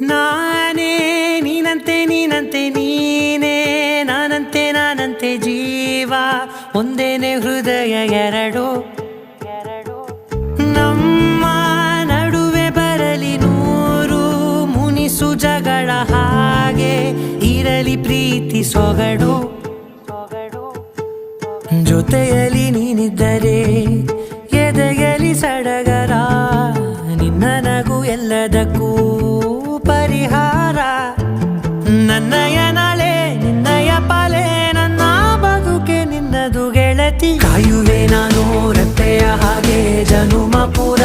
ನಾನೇ ನೀನಂತೆ ನೀನಂತೆ ನೀನೇ ನಾನಂತೆ ನಾನಂತೆ ಜೀವ ಒಂದೇನೆ ಹೃದಯ ಎರಡು ನಮ್ಮ ನಡುವೆ ಬರಲಿ ನೂರು ಮುನಿಸು ಜಗಳ ಹಾಗೆ ಇರಲಿ ಪ್ರೀತಿ ಸೊಗಡು ಜೊತೆಯಲ್ಲಿ ನೀನಿದ್ದರೆ ಎದೆಯಲಿ ಸಡಗರ ನಿನ್ನ ನಗು ಎಲ್ಲದಕ್ಕೂ ಪರಿಹಾರ ನನ್ನಯ ನಾಳೆ ನಿನ್ನಯ ಪಾಲೆ ನನ್ನ ಬದುಕೆ ನಿನ್ನದು ಗೆಳತಿ ಕಾಯುವೆ ನಾನು ರೆಪ್ಪೆಯ ಹಾಗೆ ಜನುಮ ಪೂರ